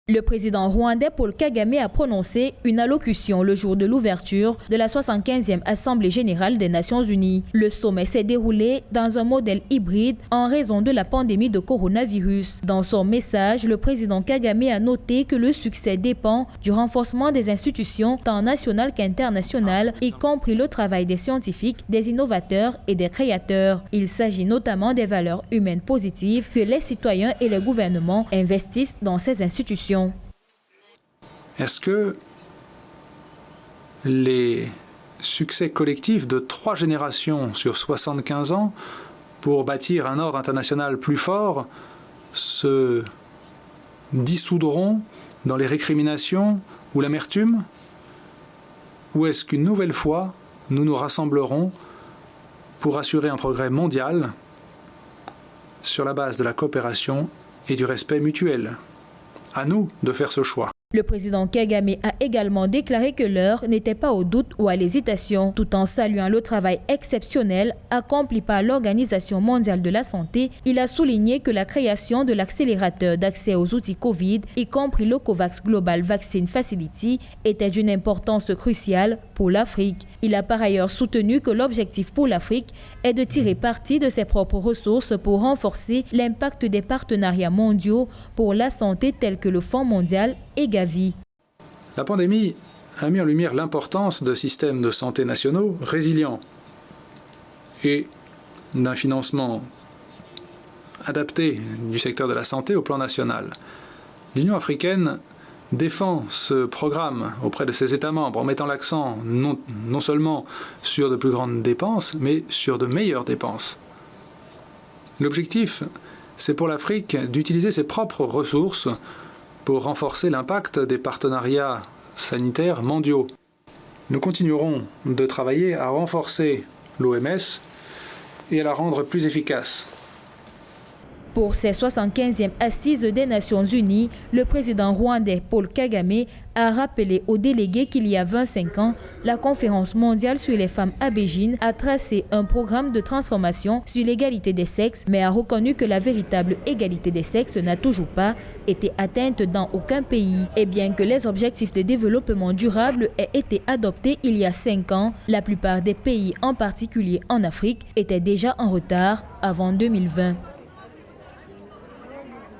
Le président rwandais Paul Kagame a prononcé une allocution le jour de l'ouverture de la 75e Assemblée générale des Nations unies. Le sommet s'est déroulé dans un modèle hybride en raison de la pandémie de coronavirus. Dans son message, le président Kagame a noté que le succès dépend du renforcement des institutions tant nationales qu'internationales, y compris le travail des scientifiques, des innovateurs et des créateurs. Il s'agit notamment des valeurs humaines positives que les citoyens et les gouvernements investissent dans ces institutions. Est-ce que les succès collectifs de 3 générations sur 75 ans pour bâtir un ordre international plus fort se dissoudront dans les récriminations ou l'amertume? Ou est-ce qu'une nouvelle fois, nous nous rassemblerons pour assurer un progrès mondial sur la base de la coopération et du respect mutuel? À nous de faire ce choix. Le président Kagame a également déclaré que l'heure n'était pas au doute ou à l'hésitation, tout en saluant le travail exceptionnel accompli par l'Organisation mondiale de la santé. Il a souligné que la création de l'accélérateur d'accès aux outils Covid, y compris le COVAX Global Vaccine Facility, était d'une importance cruciale pour l'Afrique. Il a par ailleurs soutenu que l'objectif pour l'Afrique est de tirer parti de ses propres ressources pour renforcer l'impact des partenariats mondiaux pour la santé tels que le Fonds mondial et Gavi. La pandémie a mis en lumière l'importance de systèmes de santé nationaux résilients et d'un financement adapté du secteur de la santé au plan national. L'Union africaine défend ce programme auprès de ses États membres en mettant l'accent non seulement sur de plus grandes dépenses, mais sur de meilleures dépenses. L'objectif, c'est pour l'Afrique d'utiliser ses propres ressources pour renforcer l'impact des partenariats sanitaires mondiaux. Nous continuerons de travailler à renforcer l'OMS et à la rendre plus efficace. Pour ces 75e assises des Nations Unies, le président rwandais Paul Kagame a rappelé aux délégués qu'il y a 25 ans, la conférence mondiale sur les femmes abégines a tracé un programme de transformation sur l'égalité des sexes, mais a reconnu que la véritable égalité des sexes n'a toujours pas été atteinte dans aucun pays. Et bien que les objectifs de développement durable aient été adoptés il y a 5 ans, la plupart des pays, en particulier en Afrique, étaient déjà en retard avant 2020.